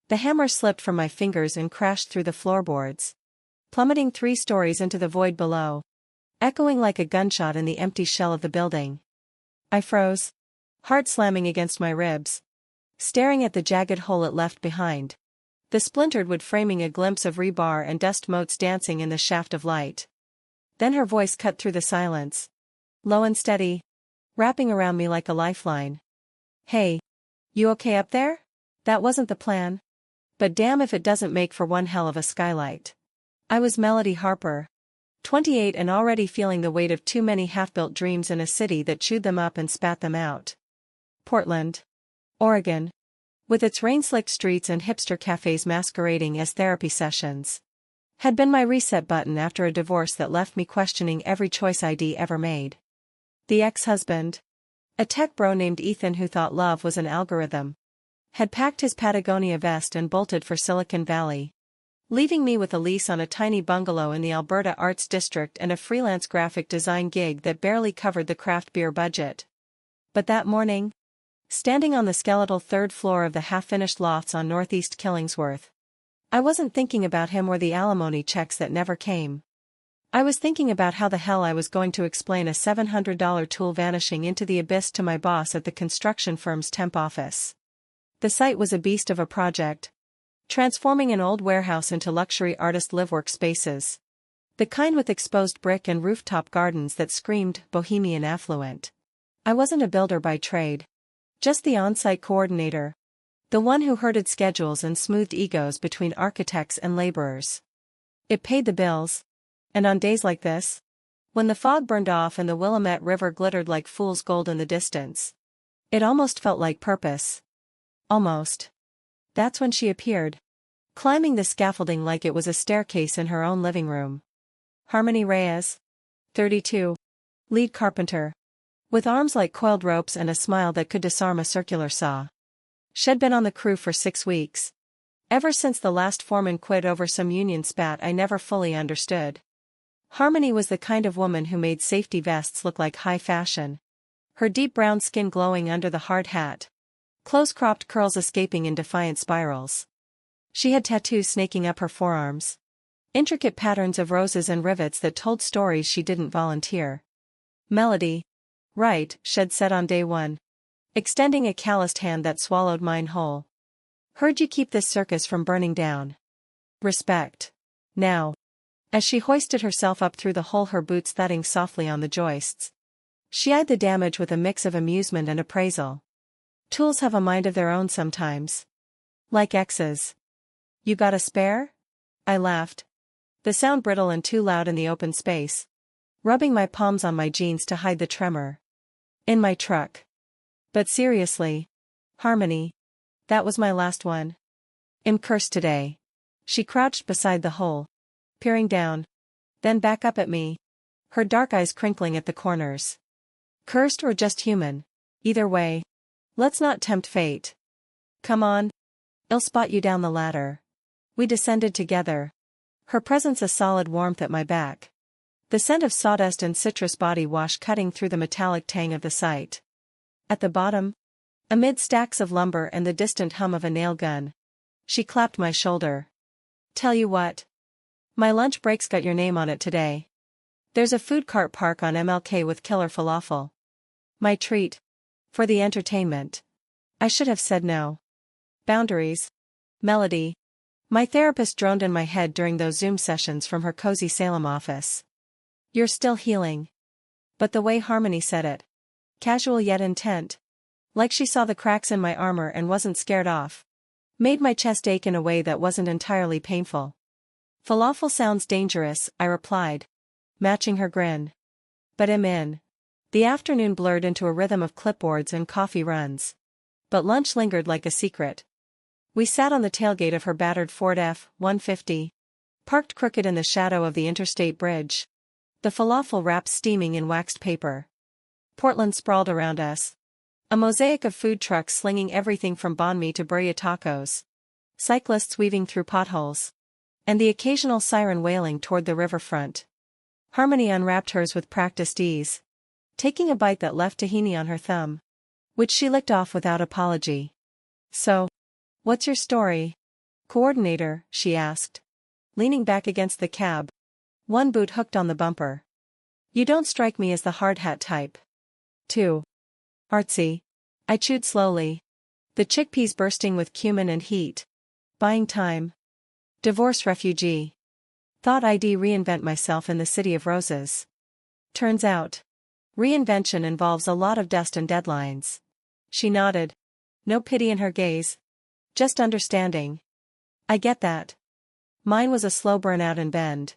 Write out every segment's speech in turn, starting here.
The hammer slipped from my fingers and crashed through the floorboards, plummeting 3 stories into the void below, echoing like a gunshot in the empty shell of the building. I froze, heart slamming against my ribs, staring at the jagged hole it left behind, the splintered wood framing a glimpse of rebar and dust motes dancing in the shaft of light. Then her voice cut through the silence, low and steady, wrapping around me like a lifeline. "Hey, you okay up there? That wasn't the plan. But damn if it doesn't make for one hell of a skylight." I was Melody Harper, 28 and already feeling the weight of too many half-built dreams in a city that chewed them up and spat them out. Portland, Oregon, with its rain-slicked streets and hipster cafes masquerading as therapy sessions, had been my reset button after a divorce that left me questioning every choice I'd ever made. The ex-husband, a tech bro named Ethan who thought love was an algorithm, had packed his Patagonia vest and bolted for Silicon Valley, leaving me with a lease on a tiny bungalow in the Alberta Arts District and a freelance graphic design gig that barely covered the craft beer budget. But that morning, standing on the skeletal 3rd floor of the half-finished lofts on Northeast Killingsworth, I wasn't thinking about him or the alimony checks that never came. I was thinking about how the hell I was going to explain a $700 tool vanishing into the abyss to my boss at the construction firm's temp office. The site was a beast of a project, transforming an old warehouse into luxury artist live-work spaces, the kind with exposed brick and rooftop gardens that screamed bohemian affluent. I wasn't a builder by trade, just the on-site coordinator, the one who herded schedules and smoothed egos between architects and laborers. It paid the bills, and on days like this, when the fog burned off and the Willamette River glittered like fool's gold in the distance, it almost felt like purpose. Almost. That's when she appeared, climbing the scaffolding like it was a staircase in her own living room. Harmony Reyes, 32, lead carpenter, with arms like coiled ropes and a smile that could disarm a circular saw. She'd been on the crew for 6 weeks, ever since the last foreman quit over some union spat I never fully understood. Harmony was the kind of woman who made safety vests look like high fashion, her deep brown skin glowing under the hard hat, close-cropped curls escaping in defiant spirals. She had tattoos snaking up her forearms, intricate patterns of roses and rivets that told stories she didn't volunteer. "Melody, right," she'd said on day 1, extending a calloused hand that swallowed mine whole. "Heard you keep this circus from burning down. Respect." Now, as she hoisted herself up through the hole, her boots thudding softly on the joists, she eyed the damage with a mix of amusement and appraisal. Tools have a mind of their own sometimes. Like exes. "You got a spare?" I laughed, the sound brittle and too loud in the open space, rubbing my palms on my jeans to hide the tremor. "In my truck." "But seriously, Harmony, that was my last one. I'm cursed today." She crouched beside the hole, peering down, then back up at me, her dark eyes crinkling at the corners. "Cursed or just human, either way, let's not tempt fate. Come on. I'll spot you down the ladder." We descended together, her presence a solid warmth at my back, the scent of sawdust and citrus body wash cutting through the metallic tang of the site. At the bottom, amid stacks of lumber and the distant hum of a nail gun, she clapped my shoulder. "Tell you what. My lunch break's got your name on it today. There's a food cart park on MLK with killer falafel. My treat. For the entertainment." I should have said no. Boundaries. Melody. My therapist droned in my head during those Zoom sessions from her cozy Salem office. "You're still healing." But the way Harmony said it, casual yet intent, like she saw the cracks in my armor and wasn't scared off, made my chest ache in a way that wasn't entirely painful. "Falafel sounds dangerous," I replied, matching her grin. "But I'm in." The afternoon blurred into a rhythm of clipboards and coffee runs, but lunch lingered like a secret. We sat on the tailgate of her battered Ford F-150, parked crooked in the shadow of the interstate bridge, the falafel wraps steaming in waxed paper. Portland sprawled around us, a mosaic of food trucks slinging everything from banh mi to birria tacos, cyclists weaving through potholes, and the occasional siren wailing toward the riverfront. Harmony unwrapped hers with practiced ease, taking a bite that left tahini on her thumb, which she licked off without apology. "So, what's your story?" Coordinator, she asked, leaning back against the cab, one boot hooked on the bumper. You don't strike me as the hard hat type. 2. Artsy. I chewed slowly. The chickpeas bursting with cumin and heat. Buying time. Divorce refugee. Thought I'd reinvent myself in the city of roses. Turns out, reinvention involves a lot of dust and deadlines. She nodded. No pity in her gaze. Just understanding. I get that. Mine was a slow burnout and bend.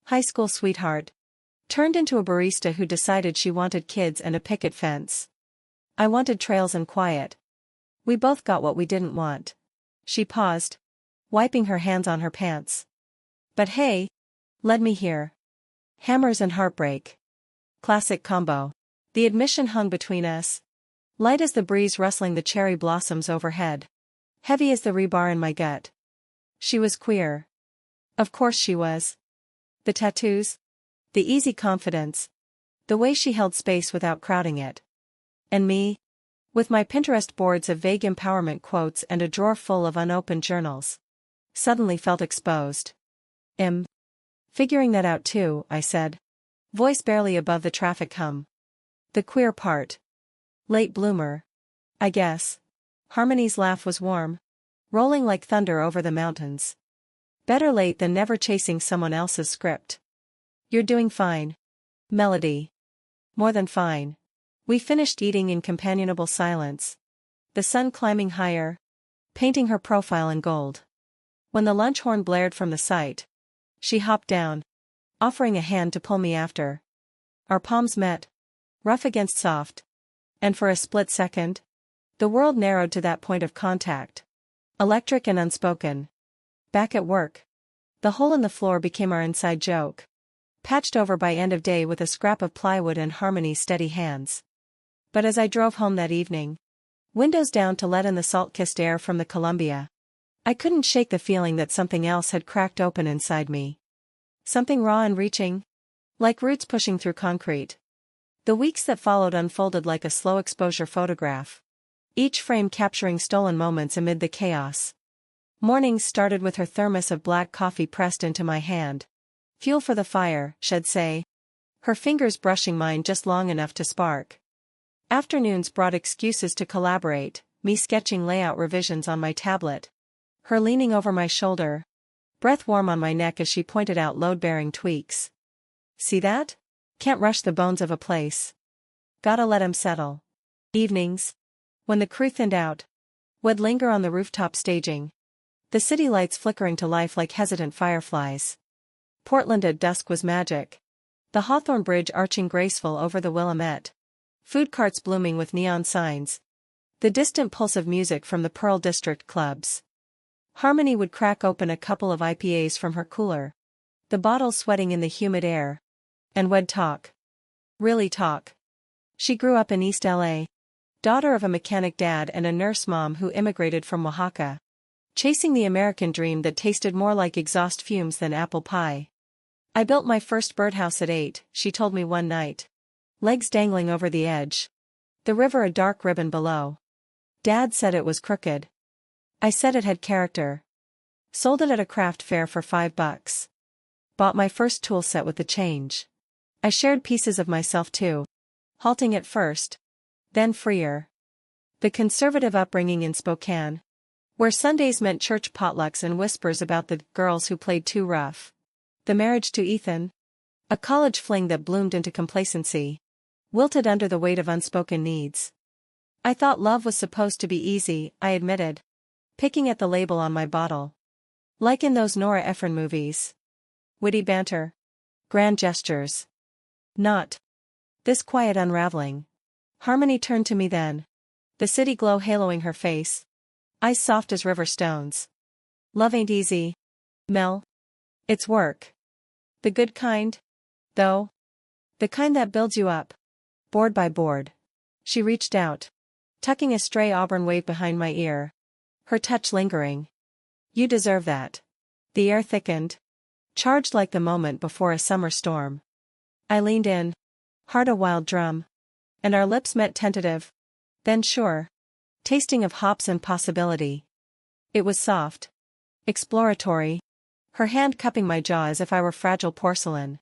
High school sweetheart. Turned into a barista who decided she wanted kids and a picket fence. I wanted trails and quiet. We both got what we didn't want. She paused, wiping her hands on her pants. But hey, led me here. Hammers and heartbreak. Classic combo. The admission hung between us. Light as the breeze rustling the cherry blossoms overhead. Heavy as the rebar in my gut. She was queer. Of course she was. The tattoos. The easy confidence. The way she held space without crowding it. And me? With my Pinterest boards of vague empowerment quotes and a drawer full of unopened journals. Suddenly felt exposed. Figuring that out too, I said. Voice barely above the traffic hum. The queer part. Late bloomer. I guess. Harmony's laugh was warm. Rolling like thunder over the mountains. Better late than never, chasing someone else's script. You're doing fine. Melody. More than fine. We finished eating in companionable silence. The sun climbing higher. Painting her profile in gold. When the lunch horn blared from the site, she hopped down, offering a hand to pull me after. Our palms met. Rough against soft. And for a split second, the world narrowed to that point of contact. Electric and unspoken. Back at work. The hole in the floor became our inside joke. Patched over by end of day with a scrap of plywood and Harmony's steady hands. But as I drove home that evening, windows down to let in the salt-kissed air from the Columbia, I couldn't shake the feeling that something else had cracked open inside me. Something raw and reaching. Like roots pushing through concrete. The weeks that followed unfolded like a slow exposure photograph. Each frame capturing stolen moments amid the chaos. Mornings started with her thermos of black coffee pressed into my hand. Fuel for the fire, she'd say. Her fingers brushing mine just long enough to spark. Afternoons brought excuses to collaborate, me sketching layout revisions on my tablet. Her leaning over my shoulder. Breath warm on my neck as she pointed out load-bearing tweaks. See that? Can't rush the bones of a place. Gotta let 'em settle. Evenings. When the crew thinned out. Would linger on the rooftop staging. The city lights flickering to life like hesitant fireflies. Portland at dusk was magic. The Hawthorne Bridge arching graceful over the Willamette. Food carts blooming with neon signs. The distant pulse of music from the Pearl District clubs. Harmony would crack open a couple of IPAs from her cooler. The bottles sweating in the humid air. And we'd talk. Really talk. She grew up in East LA. Daughter of a mechanic dad and a nurse mom who immigrated from Oaxaca. Chasing the American dream that tasted more like exhaust fumes than apple pie. I built my first birdhouse at 8, she told me one night. Legs dangling over the edge. The river a dark ribbon below. Dad said it was crooked. I said it had character. Sold it at a craft fair for $5. Bought my first tool set with the change. I shared pieces of myself too. Halting at first. Then freer. The conservative upbringing in Spokane. Where Sundays meant church potlucks and whispers about the girls who played too rough. The marriage to Ethan. A college fling that bloomed into complacency. Wilted under the weight of unspoken needs. I thought love was supposed to be easy, I admitted. Picking at the label on my bottle. Like in those Nora Ephron movies. Witty banter. Grand gestures. Not. This quiet unraveling. Harmony turned to me then. The city glow haloing her face. Eyes soft as river stones. Love ain't easy. Mel. It's work. The good kind. Though. The kind that builds you up. Board by board. She reached out. Tucking a stray auburn wave behind my ear. Her touch lingering. You deserve that. The air thickened. Charged like the moment before a summer storm. I leaned in. Heart a wild drum. And our lips met tentative. Then sure. Tasting of hops and possibility. It was soft. exploratory. Her hand cupping my jaw as if I were fragile porcelain.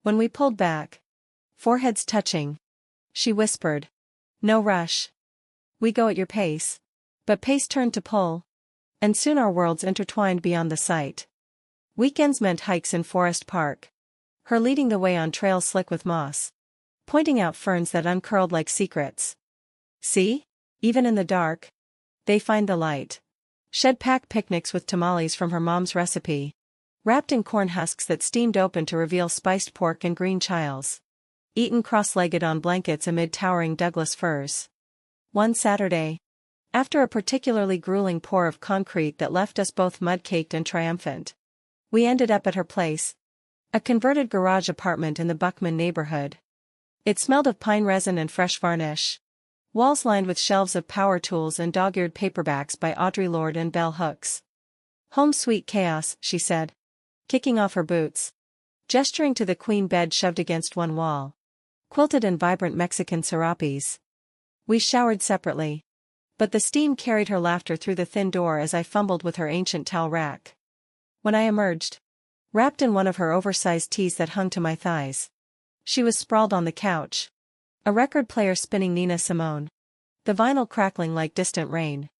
When we pulled back, foreheads touching, she whispered, "No rush. We go at your pace." But pace turned to pull, and soon our worlds intertwined beyond the sight. Weekends meant hikes in Forest Park, her leading the way on trails slick with moss, pointing out ferns that uncurled like secrets. See? Even in the dark, they find the light. She'd pack picnics with tamales from her mom's recipe, wrapped in corn husks that steamed open to reveal spiced pork and green chiles, eaten cross-legged on blankets amid towering Douglas firs. One Saturday, after a particularly grueling pour of concrete that left us both mud-caked and triumphant, we ended up at her place, a converted garage apartment in the Buckman neighborhood. It smelled of pine resin and fresh varnish. Walls lined with shelves of power tools and dog-eared paperbacks by Audre Lorde and bell hooks. "Home sweet chaos," she said, kicking off her boots, gesturing to the queen bed shoved against one wall, quilted in vibrant Mexican serapes. We showered separately, but the steam carried her laughter through the thin door as I fumbled with her ancient towel rack. When I emerged, wrapped in one of her oversized tees that hung to my thighs, she was sprawled on the couch, a record player spinning Nina Simone, the vinyl crackling like distant rain.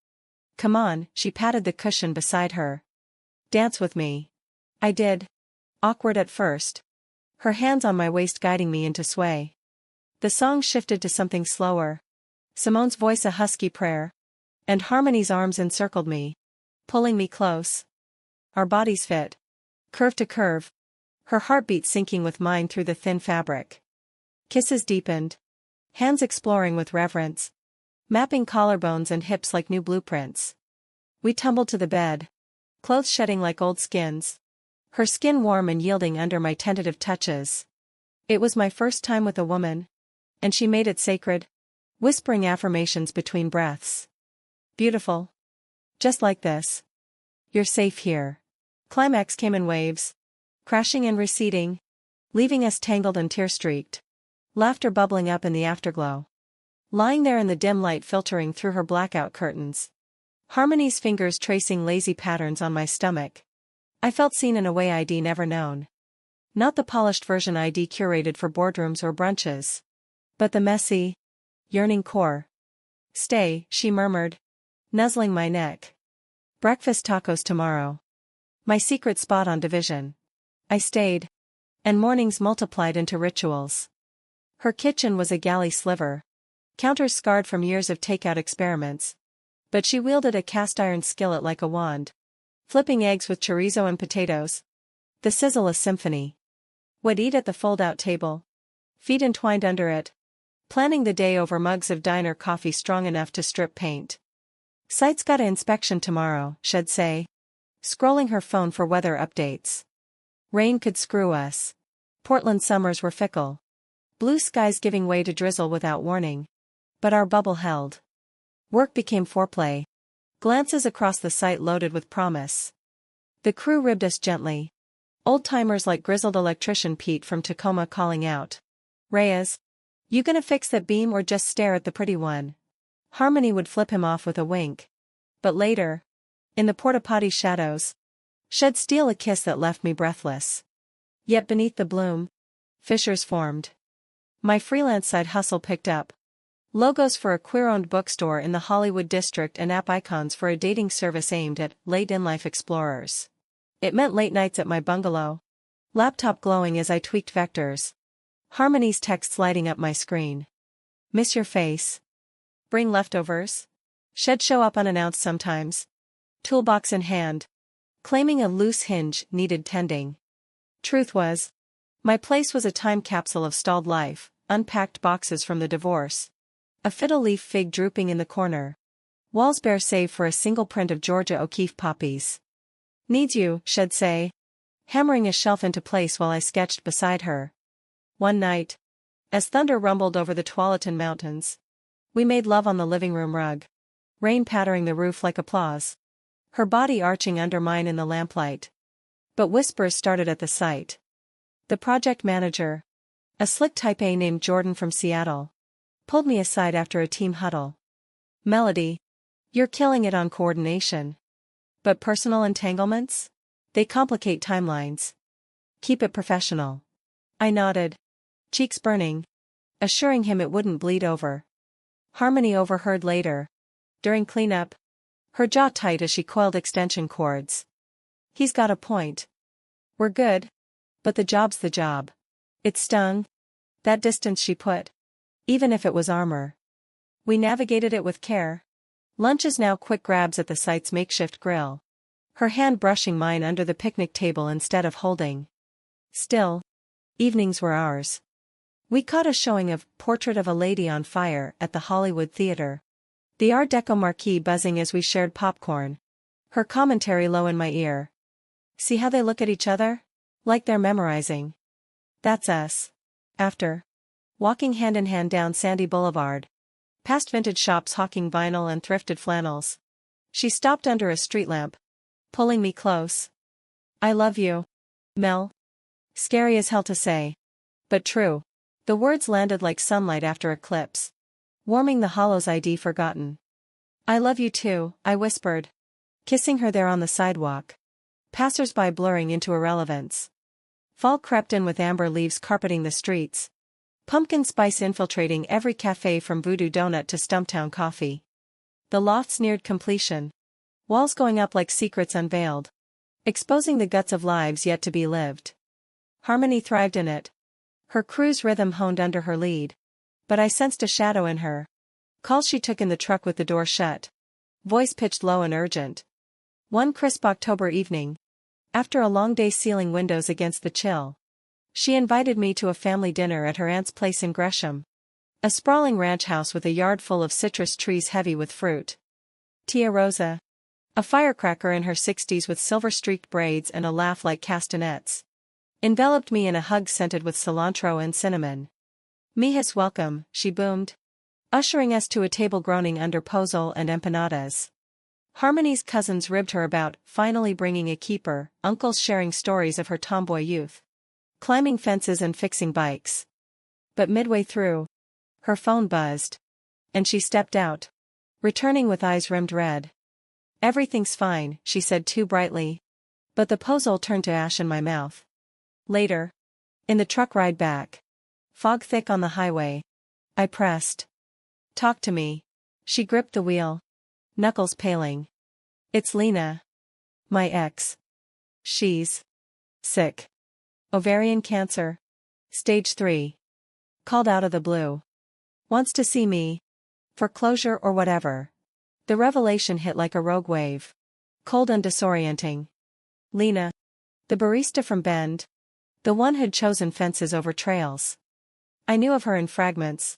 "Come on," she patted the cushion beside her. "Dance with me." I did. Awkward at first, her hands on my waist guiding me into sway. The song shifted to something slower, Simone's voice a husky prayer, and Harmony's arms encircled me, pulling me close. Our bodies fit, curve to curve, her heartbeat syncing with mine through the thin fabric. Kisses deepened, hands exploring with reverence, mapping collarbones and hips like new blueprints. We tumbled to the bed, clothes shedding like old skins, her skin warm and yielding under my tentative touches. It was my first time with a woman, and she made it sacred, whispering affirmations between breaths. "Beautiful. Just like this. You're safe here." Climax came in waves, crashing and receding, leaving us tangled and tear-streaked, laughter bubbling up in the afterglow. Lying there in the dim light filtering through her blackout curtains, Harmony's fingers tracing lazy patterns on my stomach, I felt seen in a way I'd never known. Not the polished version I'd curated for boardrooms or brunches, but the messy, yearning core. "Stay," she murmured, nuzzling my neck. "Breakfast tacos tomorrow." My secret spot on division. I stayed, and mornings multiplied into rituals. Her kitchen was a galley sliver, counters scarred from years of takeout experiments, but she wielded a cast-iron skillet like a wand, flipping eggs with chorizo and potatoes. The sizzle a symphony. Would eat at the fold-out table, feet entwined under it, planning the day over mugs of diner coffee strong enough to strip paint. "Site's got a inspection tomorrow," she'd say, scrolling her phone for weather updates. Rain could screw us. Portland summers were fickle, blue skies giving way to drizzle without warning. But our bubble held. Work became foreplay, glances across the site loaded with promise. The crew ribbed us gently, old-timers like grizzled electrician Pete from Tacoma calling out, "Reyes, you gonna fix that beam or just stare at the pretty one?" Harmony would flip him off with a wink. But later, in the porta-potty shadows, she'd steal a kiss that left me breathless. Yet beneath the bloom, fissures formed. My freelance side hustle picked up. Logos for a queer-owned bookstore in the Hollywood district and app icons for a dating service aimed at late-in-life explorers. It meant late nights at my bungalow, laptop glowing as I tweaked vectors, Harmony's texts lighting up my screen. "Miss your face. Bring leftovers?" She'd show up unannounced sometimes, toolbox in hand, claiming a loose hinge needed tending. Truth was, my place was a time capsule of stalled life, unpacked boxes from the divorce, a fiddle leaf fig drooping in the corner, walls bare save for a single print of Georgia O'Keeffe poppies. "Needs you," she'd say, hammering a shelf into place while I sketched beside her. One night, as thunder rumbled over the Tualatin Mountains, we made love on the living room rug, rain pattering the roof like applause, her body arching under mine in the lamplight. But whispers started at the site. The project manager, a slick type A named Jordan from Seattle, pulled me aside after a team huddle. "Melody, you're killing it on coordination. But personal entanglements? They complicate timelines. Keep it professional. I nodded, cheeks burning, assuring him it wouldn't bleed over. Harmony overheard later. During cleanup. Her jaw tight as she coiled extension cords. He's got a point. We're good. But the job's the job. It stung. That distance she put. Even if it was armor. We navigated it with care. Lunch is now quick grabs at the site's makeshift grill. Her hand brushing mine under the picnic table instead of holding. Still. Evenings were ours. We caught a showing of Portrait of a Lady on Fire at the Hollywood Theater. The Art Deco marquee buzzing as we shared popcorn. Her commentary low in my ear. See how they look at each other? Like they're memorizing. That's us. After. Walking hand in hand down Sandy Boulevard. Past vintage shops hawking vinyl and thrifted flannels. She stopped under a street lamp. Pulling me close. I love you. Mel. Scary as hell to say. But true. The words landed like sunlight after eclipse. Warming the hollows I'd forgotten. I love you too, I whispered. Kissing her there on the sidewalk. Passers-by blurring into irrelevance. Fall crept in with amber leaves carpeting the streets. Pumpkin spice infiltrating every cafe from Voodoo Donut to Stumptown Coffee. The lofts neared completion. Walls going up like secrets unveiled. Exposing the guts of lives yet to be lived. Harmony thrived in it. Her cruise rhythm honed under her lead. But I sensed a shadow in her. Calls she took in the truck with the door shut. Voice pitched low and urgent. One crisp October evening. After a long day sealing windows against the chill. She invited me to a family dinner at her aunt's place in Gresham. A sprawling ranch house with a yard full of citrus trees heavy with fruit. Tia Rosa. A firecracker in her 60s with silver-streaked braids and a laugh like castanets. Enveloped me in a hug scented with cilantro and cinnamon. Mijas welcome, she boomed. Ushering us to a table groaning under pozole and empanadas. Harmony's cousins ribbed her about, finally bringing a keeper, uncles sharing stories of her tomboy youth. Climbing fences and fixing bikes. But midway through, her phone buzzed. And she stepped out. Returning with eyes rimmed red. Everything's fine, she said too brightly. But the pozole turned to ash in my mouth. Later. In the truck ride back. Fog thick on the highway. I pressed. Talk to me. She gripped the wheel. Knuckles paling. It's Lena. My ex. She's sick. Ovarian cancer. Stage 3. Called out of the blue. Wants to see me. For closure or whatever. The revelation hit like a rogue wave. Cold and disorienting. Lena. The barista from Bend. The one who'd chosen fences over trails. I knew of her in fragments.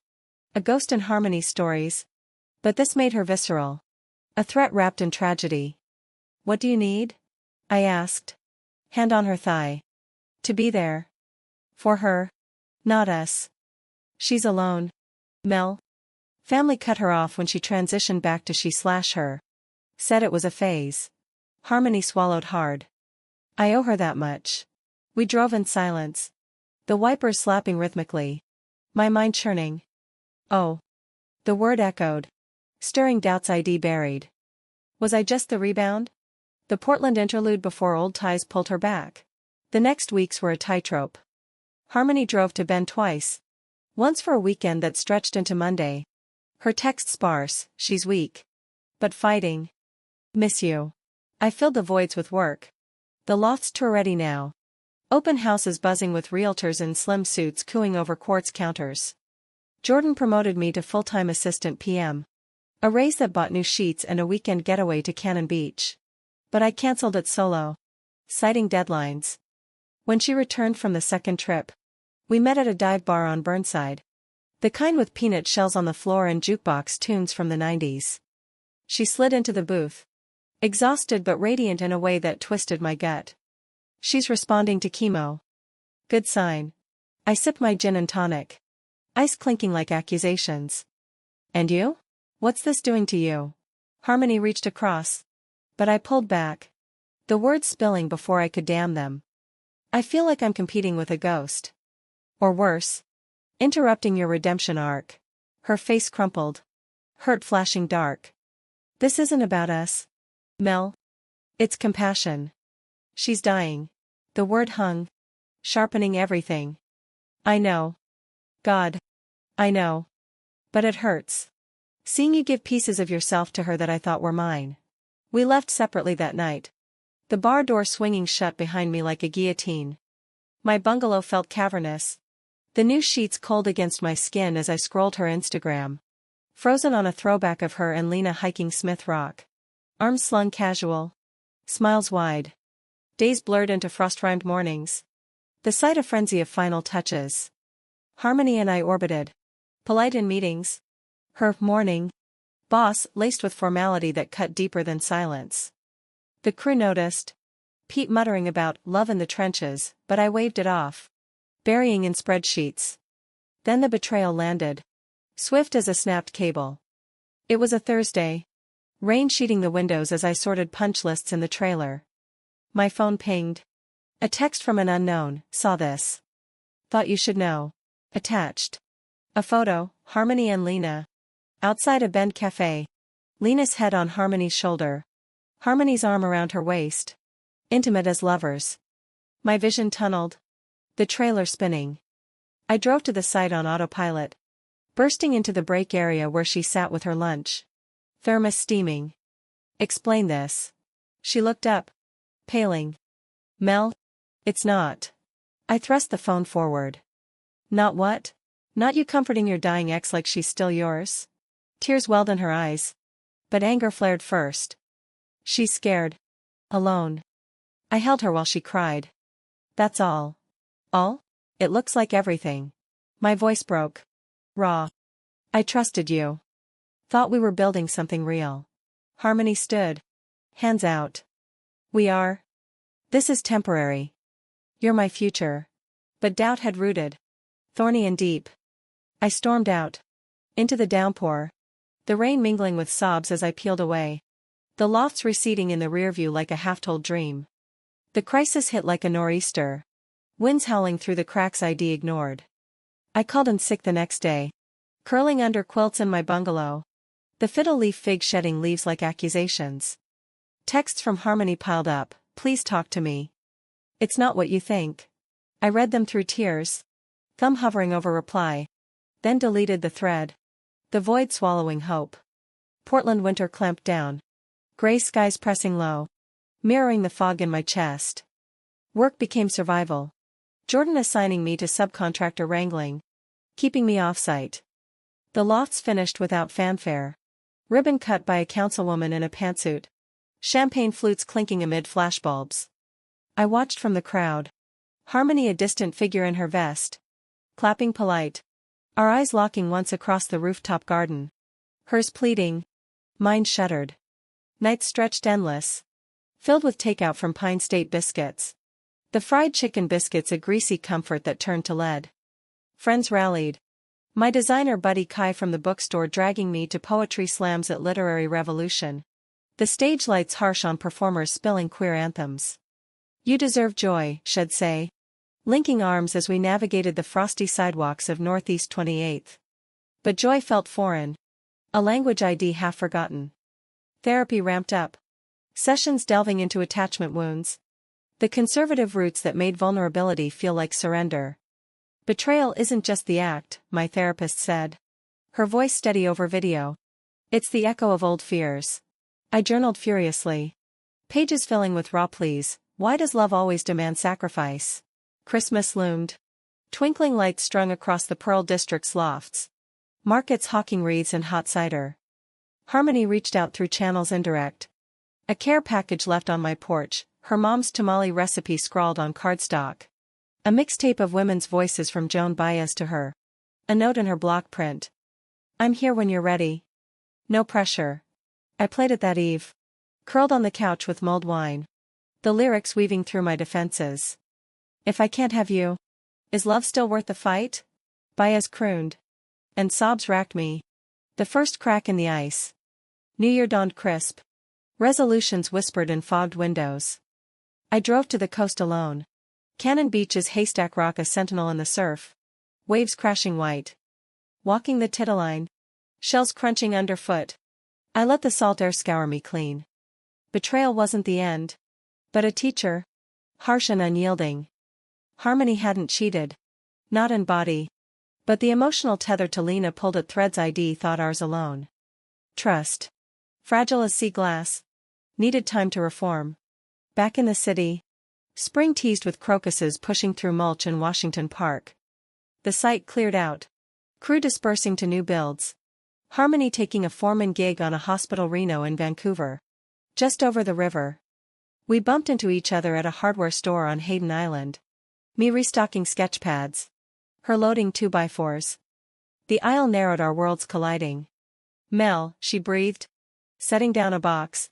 A ghost in Harmony stories. But this made her visceral. A threat wrapped in tragedy. What do you need? I asked. Hand on her thigh. To be there. For her. Not us. She's alone. Mel. Family cut her off when she transitioned back to she/her. Said it was a phase. Harmony swallowed hard. I owe her that much. We drove in silence. The wipers slapping rhythmically. My mind churning. Oh. The word echoed. Stirring doubts I'd buried. Was I just the rebound? The Portland interlude before old ties pulled her back. The next weeks were a tightrope. Harmony drove to Bend twice. Once for a weekend that stretched into Monday. Her text sparse, she's weak. But fighting. Miss you. I filled the voids with work. The loft's tour ready now. Open houses buzzing with realtors in slim suits cooing over quartz counters. Jordan promoted me to full-time assistant PM. A raise that bought new sheets and a weekend getaway to Cannon Beach. But I cancelled it solo. Citing deadlines. When she returned from the second trip. We met at a dive bar on Burnside. The kind with peanut shells on the floor and jukebox tunes from the 90s. She slid into the booth. Exhausted but radiant in a way that twisted my gut. She's responding to chemo. Good sign. I sipped my gin and tonic. Ice clinking like accusations. And you? What's this doing to you? Harmony reached across. But I pulled back. The words spilling before I could damn them. I feel like I'm competing with a ghost. Or worse. Interrupting your redemption arc. Her face crumpled. Hurt flashing dark. This isn't about us. Mel. It's compassion. She's dying. The word hung, sharpening everything. I know. God. I know. But it hurts. Seeing you give pieces of yourself to her that I thought were mine. We left separately that night. The bar door swinging shut behind me like a guillotine. My bungalow felt cavernous. The new sheets cold against my skin as I scrolled her Instagram. Frozen on a throwback of her and Lena hiking Smith Rock. Arms slung casual. Smiles wide. Days blurred into frost-rimed mornings. The sight a frenzy of final touches. Harmony and I orbited. Polite in meetings. Her morning. Boss, laced with formality that cut deeper than silence. The crew noticed. Pete muttering about love in the trenches, but I waved it off. Burying in spreadsheets. Then the betrayal landed. Swift as a snapped cable. It was a Thursday. Rain sheeting the windows as I sorted punch lists in the trailer. My phone pinged. A text from an unknown, saw this. Thought you should know. Attached. A photo, Harmony and Lena. Outside a Bend cafe. Lena's head on Harmony's shoulder. Harmony's arm around her waist. Intimate as lovers. My vision tunneled. The trailer spinning. I drove to the site on autopilot. Bursting into the break area where she sat with her lunch. Thermos steaming. Explain this. She looked up. Paling. Mel? It's not. I thrust the phone forward. Not what? Not you comforting your dying ex like she's still yours? Tears welled in her eyes. But anger flared first. She's scared. Alone. I held her while she cried. That's all. All? It looks like everything. My voice broke. Raw. I trusted you. Thought we were building something real. Harmony stood. Hands out. We are. This is temporary. You're my future. But doubt had rooted. Thorny and deep. I stormed out. Into the downpour. The rain mingling with sobs as I peeled away. The lofts receding in the rearview like a half-told dream. The crisis hit like a nor'easter. Winds howling through the cracks I'd ignored. I called in sick the next day. Curling under quilts in my bungalow. The fiddle leaf fig shedding leaves like accusations. Texts from Harmony piled up, please talk to me. It's not what you think. I read them through tears. Thumb hovering over reply. Then deleted the thread. The void swallowing hope. Portland winter clamped down. Gray skies pressing low. Mirroring the fog in my chest. Work became survival. Jordan assigning me to subcontractor wrangling. Keeping me off-site. The lofts finished without fanfare. Ribbon cut by a councilwoman in a pantsuit. Champagne flutes clinking amid flashbulbs. I watched from the crowd. Harmony a distant figure in her vest. Clapping polite. Our eyes locking once across the rooftop garden. Hers pleading. Mine shuddered. Nights stretched endless. Filled with takeout from Pine State biscuits. The fried chicken biscuits a greasy comfort that turned to lead. Friends rallied. My designer buddy Kai from the bookstore dragging me to poetry slams at Literary Revolution. The stage lights harsh on performers spilling queer anthems. You deserve joy, should say. Linking arms as we navigated the frosty sidewalks of Northeast 28th. But joy felt foreign. A language ID half forgotten. Therapy ramped up. Sessions delving into attachment wounds. The conservative roots that made vulnerability feel like surrender. Betrayal isn't just the act, my therapist said. Her voice steady over video. It's the echo of old fears. I journaled furiously. Pages filling with raw pleas. Why does love always demand sacrifice? Christmas loomed. Twinkling lights strung across the Pearl District's lofts. Markets hawking wreaths and hot cider. Harmony reached out through channels indirect. A care package left on my porch, her mom's tamale recipe scrawled on cardstock. A mixtape of women's voices from Joan Baez to her. A note in her block print. I'm here when you're ready. No pressure. I played it that eve. Curled on the couch with mulled wine. The lyrics weaving through my defenses. If I can't have you, is love still worth the fight? Baez crooned. And sobs racked me. The first crack in the ice. New Year dawned crisp. Resolutions whispered in fogged windows. I drove to the coast alone. Cannon Beach's Haystack Rock a sentinel in the surf. Waves crashing white. Walking the titterline. Shells crunching underfoot. I let the salt air scour me clean. Betrayal wasn't the end. But a teacher. Harsh and unyielding. Harmony hadn't cheated. Not in body. But the emotional tether to Lena pulled at threads I'd thought ours alone. Trust. Fragile as sea glass. Needed time to reform. Back in the city. Spring teased with crocuses pushing through mulch in Washington Park. The site cleared out. Crew dispersing to new builds. Harmony taking a foreman gig on a hospital reno in Vancouver. Just over the river. We bumped into each other at a hardware store on Hayden Island. Me restocking sketch pads. Her loading 2x4s. The aisle narrowed, our worlds colliding. Mel, she breathed. Setting down a box.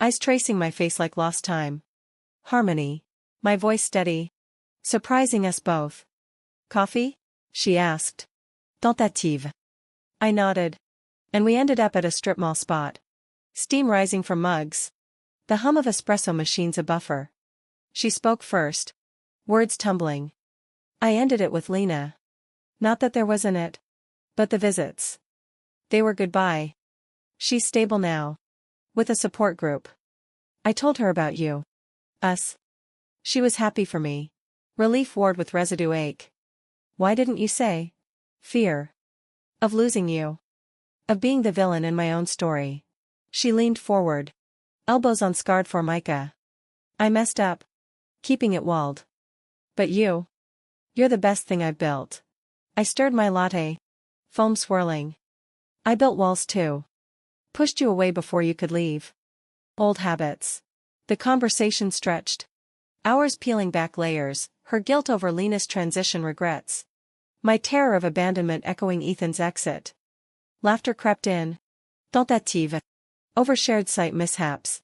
Eyes tracing my face like lost time. Harmony. My voice steady. Surprising us both. Coffee? She asked. Tentative. I nodded. And we ended up at a strip mall spot. Steam rising from mugs. The hum of espresso machines a buffer. She spoke first. Words tumbling. I ended it with Lena. Not that there was in it. But the visits. They were goodbye. She's stable now. With a support group. I told her about you. Us. She was happy for me. Relief warred with residue ache. Why didn't you say? Fear. Of losing you. Of being the villain in my own story. She leaned forward. Elbows on scarred formica. I messed up. Keeping it walled. But you. You're the best thing I've built. I stirred my latte. Foam swirling. I built walls too. Pushed you away before you could leave. Old habits. The conversation stretched. Hours peeling back layers, her guilt over Lena's transition regrets. My terror of abandonment echoing Ethan's exit. Laughter crept in. Tentative. Overshared site mishaps.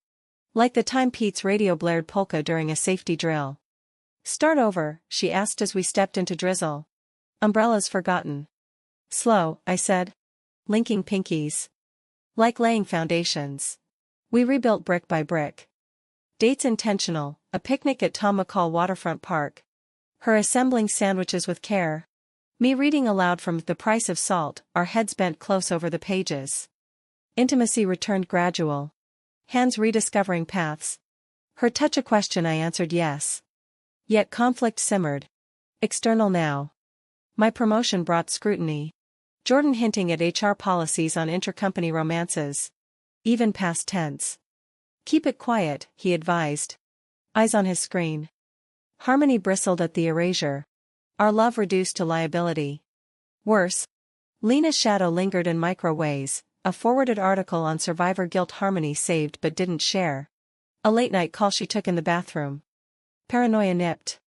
Like the time Pete's radio blared polka during a safety drill. Start over, she asked as we stepped into drizzle. Umbrellas forgotten. Slow, I said. Linking pinkies. Like laying foundations. We rebuilt brick by brick. Dates intentional, a picnic at Tom McCall Waterfront Park. Her assembling sandwiches with care. Me reading aloud from The Price of Salt, our heads bent close over the pages. Intimacy returned gradual. Hands rediscovering paths. Her touch a question, I answered yes. Yet conflict simmered. External now. My promotion brought scrutiny. Jordan hinting at HR policies on intercompany romances. Even past tense. Keep it quiet, he advised. Eyes on his screen. Harmony bristled at the erasure. Our love reduced to liability. Worse. Lena's shadow lingered in micro ways, a forwarded article on survivor guilt Harmony saved but didn't share. A late-night call she took in the bathroom. Paranoia nipped.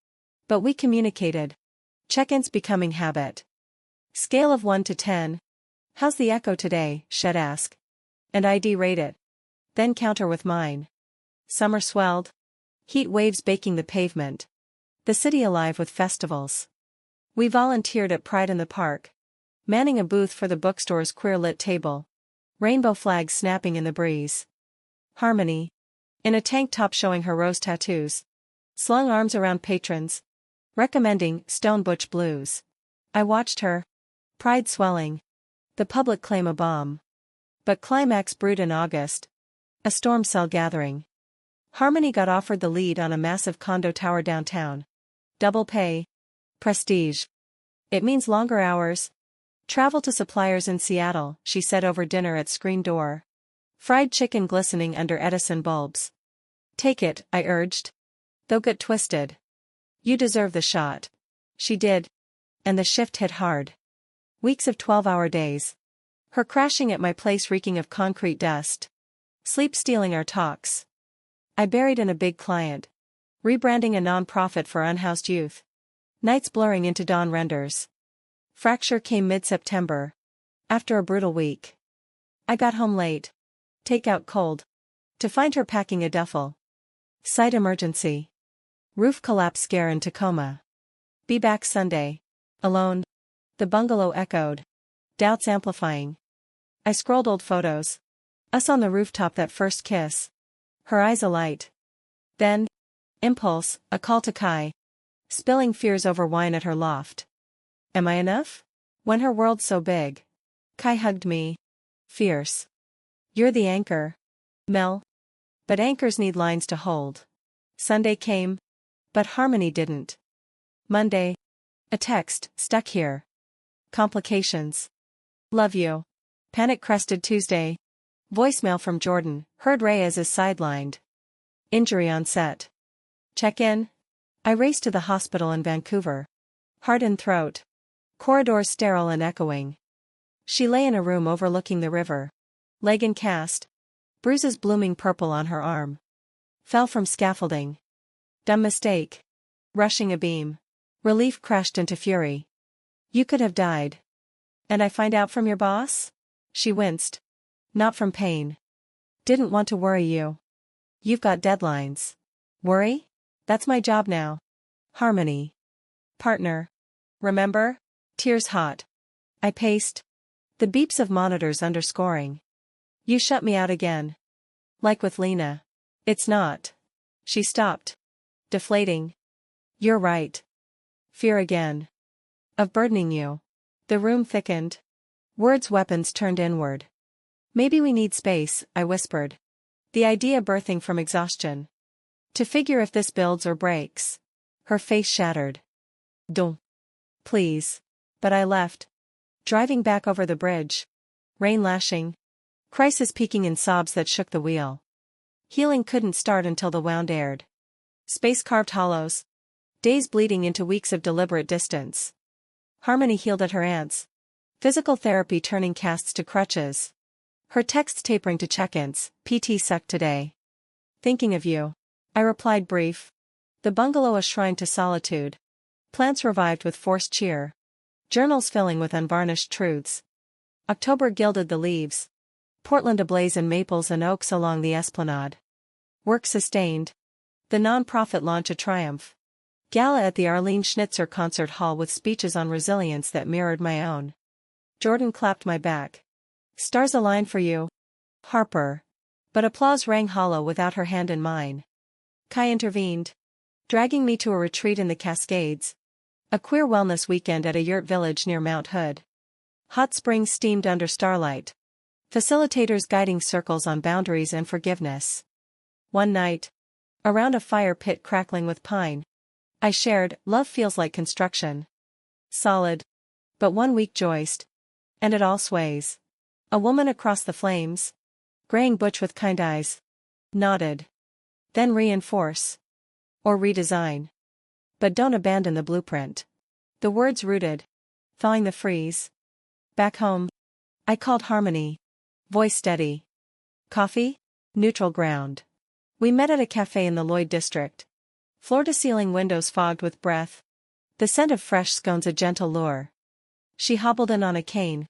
But we communicated. Check-ins becoming habit. Scale of 1 to 10. How's the echo today, Shed asked. And I'd rate it. Then counter with mine. Summer swelled. Heat waves baking the pavement. The city alive with festivals. We volunteered at Pride in the Park. Manning a booth for the bookstore's queer-lit table. Rainbow flags snapping in the breeze. Harmony. In a tank top showing her rose tattoos. Slung arms around patrons. Recommending Stone Butch Blues. I watched her. Pride swelling. The public claim a bomb. But climax brewed in August. A storm cell gathering. Harmony got offered the lead on a massive condo tower downtown. Double pay. Prestige. It means longer hours. Travel to suppliers in Seattle, she said over dinner at screen door. Fried chicken glistening under Edison bulbs. Take it, I urged. Though get twisted. You deserve the shot. She did. And the shift hit hard. Weeks of 12-hour days. Her crashing at my place reeking of concrete dust. Sleep stealing our talks. I buried in a big client. Rebranding a non-profit for unhoused youth. Nights blurring into dawn renders. Fracture came mid-September. After a brutal week. I got home late. Takeout cold. To find her packing a duffel. Site emergency. Roof collapse scare in Tacoma. Be back Sunday. Alone. The bungalow echoed. Doubts amplifying. I scrolled old photos. Us on the rooftop, that first kiss. Her eyes alight. Then. Impulse, a call to Kai. Spilling fears over wine at her loft. Am I enough? When her world's so big. Kai hugged me. Fierce. You're the anchor. Mel. But anchors need lines to hold. Sunday came. But Harmony didn't. Monday. A text, stuck here. Complications. Love you. Panic-crested Tuesday. Voicemail from Jordan, heard Reyes is sidelined. Injury on set. Check-in. I raced to the hospital in Vancouver. Heart and throat. Corridors sterile and echoing. She lay in a room overlooking the river. Leg in cast. Bruises blooming purple on her arm. Fell from scaffolding. Dumb mistake. Rushing a beam. Relief crashed into fury. You could have died. And I find out from your boss? She winced. Not from pain. Didn't want to worry you. You've got deadlines. Worry? That's my job now. Harmony. Partner. Remember? Tears hot. I paced. The beeps of monitors underscoring. You shut me out again. Like with Lena. It's not. She stopped. Deflating. You're right. Fear again. Of burdening you. The room thickened. Words weapons turned inward. Maybe we need space, I whispered. The idea birthing from exhaustion. To figure if this builds or breaks. Her face shattered. Don't. Please. But I left. Driving back over the bridge. Rain lashing. Crisis peaking in sobs that shook the wheel. Healing couldn't start until the wound aired. Space carved hollows. Days bleeding into weeks of deliberate distance. Harmony healed at her aunt's. Physical therapy turning casts to crutches. Her texts tapering to check-ins, PT sucked today. Thinking of you. I replied brief. The bungalow a shrine to solitude. Plants revived with forced cheer. Journals filling with unvarnished truths. October gilded the leaves. Portland ablaze in maples and oaks along the esplanade. Work sustained. The non-profit launch a triumph. Gala at the Arlene Schnitzer Concert Hall with speeches on resilience that mirrored my own. Jordan clapped my back. Stars align for you. Harper. But applause rang hollow without her hand in mine. Kai intervened. Dragging me to a retreat in the Cascades. A queer wellness weekend at a yurt village near Mount Hood. Hot springs steamed under starlight. Facilitators guiding circles on boundaries and forgiveness. One night. Around a fire pit crackling with pine. I shared, love feels like construction. Solid. But one weak joist. And it all sways. A woman across the flames. Graying butch with kind eyes. Nodded. Then reinforce. Or redesign. But don't abandon the blueprint. The words rooted. Thawing the freeze. Back home. I called Harmony. Voice steady. Coffee? Neutral ground. We met at a cafe in the Lloyd district. Floor-to-ceiling windows fogged with breath. The scent of fresh scones a gentle lure. She hobbled in on a cane.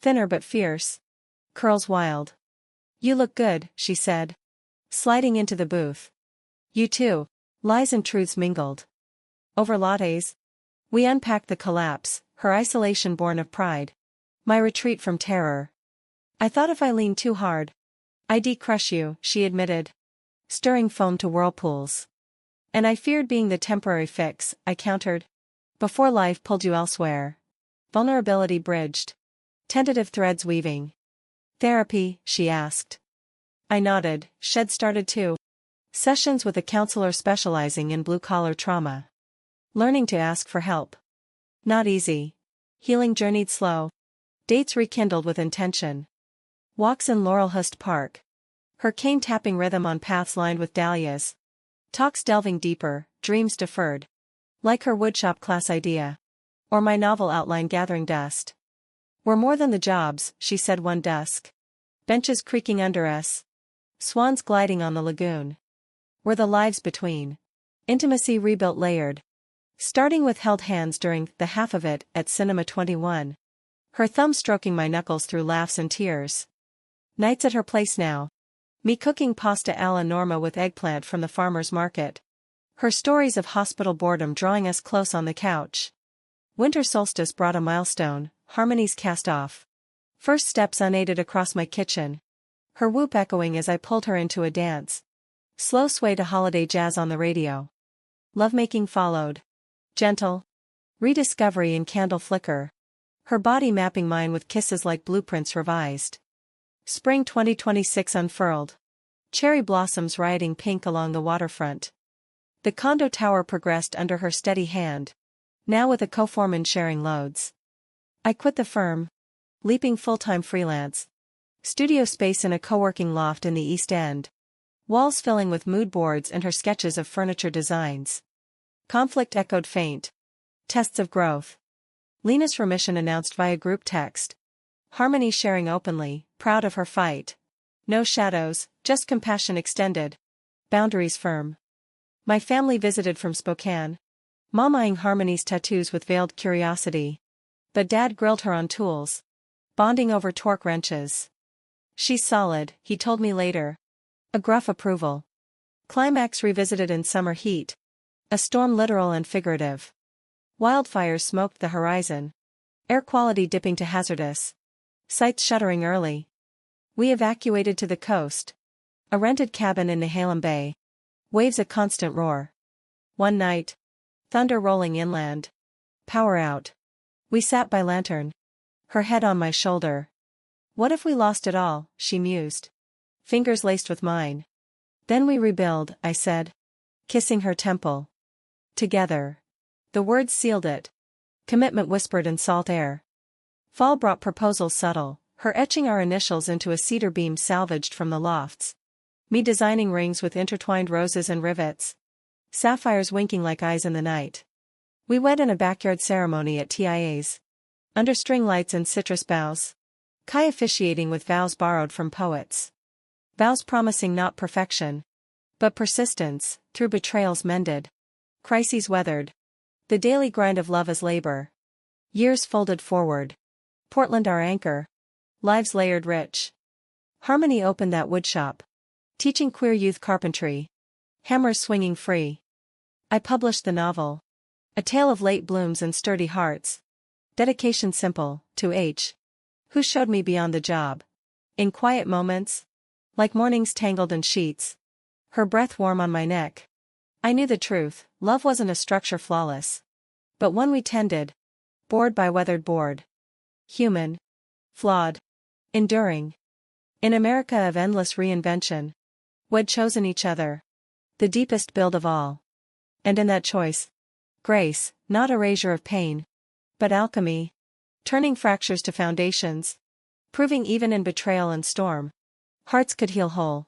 Thinner but fierce. Curls wild. You look good, she said. Sliding into the booth. You too. Lies and truths mingled. Over lattes. We unpacked the collapse, her isolation born of pride. My retreat from terror. I thought if I leaned too hard, I'd crush you, she admitted. Stirring foam to whirlpools. And I feared being the temporary fix, I countered. Before life pulled you elsewhere. Vulnerability bridged. Tentative threads weaving. Therapy, she asked. I nodded. Shed started too. Sessions with a counselor specializing in blue-collar trauma. Learning to ask for help. Not easy. Healing journeyed slow. Dates rekindled with intention. Walks in Laurelhurst Park. Her cane tapping rhythm on paths lined with dahlias. Talks delving deeper, dreams deferred. Like her woodshop class idea. Or my novel outline gathering dust. We're more than the jobs, she said one dusk. Benches creaking under us. Swans gliding on the lagoon. We're the lives between. Intimacy rebuilt layered. Starting with held hands during the half of it at Cinema 21. Her thumb stroking my knuckles through laughs and tears. Nights at her place now. Me cooking pasta alla norma with eggplant from the farmer's market. Her stories of hospital boredom drawing us close on the couch. Winter solstice brought a milestone, Harmony's cast off. First steps unaided across my kitchen. Her whoop echoing as I pulled her into a dance. Slow sway to holiday jazz on the radio. Lovemaking followed. Gentle. Rediscovery in candle flicker. Her body mapping mine with kisses like blueprints revised. Spring 2026 unfurled. cherry blossoms rioting pink along the waterfront. The condo tower progressed under her steady hand, now with a co-foreman sharing loads. I quit the firm, leaping full-time freelance. Studio space in a co-working loft in the East End. Walls filling with mood boards and her sketches of furniture designs. Conflict echoed faint. Tests of growth. Lena's remission announced via group text. Harmony sharing openly, proud of her fight. No shadows, just compassion extended. Boundaries firm. My family visited from Spokane. Mom eyeing Harmony's tattoos with veiled curiosity. But Dad grilled her on tools. Bonding over torque wrenches. She's solid, he told me later. A gruff approval. Climax revisited in summer heat. A storm literal and figurative. Wildfires smoked the horizon. Air quality dipping to hazardous. Sites shuttering early. We evacuated to the coast. A rented cabin in Nehalem Bay. Waves a constant roar. One night. Thunder rolling inland. Power out. We sat by lantern. Her head on my shoulder. What if we lost it all, she mused. Fingers laced with mine. Then we rebuild, I said. Kissing her temple. Together. The words sealed it. Commitment whispered in salt air. Fall brought proposals subtle, her etching our initials into a cedar beam salvaged from the lofts. Me designing rings with intertwined roses and rivets. Sapphires winking like eyes in the night. We wed in a backyard ceremony at TIA's. Under string lights and citrus boughs. Kai officiating with vows borrowed from poets. Vows promising not perfection, but persistence, through betrayals mended. Crises weathered. The daily grind of love as labor. Years folded forward. Portland our anchor. Lives layered rich. Harmony opened that woodshop. Teaching queer youth carpentry. Hammers swinging free. I published the novel. A tale of late blooms and sturdy hearts. Dedication simple, to H. Who showed me beyond the job. In quiet moments. Like mornings tangled in sheets. Her breath warm on my neck. I knew the truth, love wasn't a structure flawless. But one we tended. Board by weathered board. Human. Flawed. Enduring. In America of endless reinvention. We'd chosen each other. The deepest build of all. And in that choice. Grace, not erasure of pain. But alchemy. Turning fractures to foundations. Proving even in betrayal and storm. Hearts could heal whole.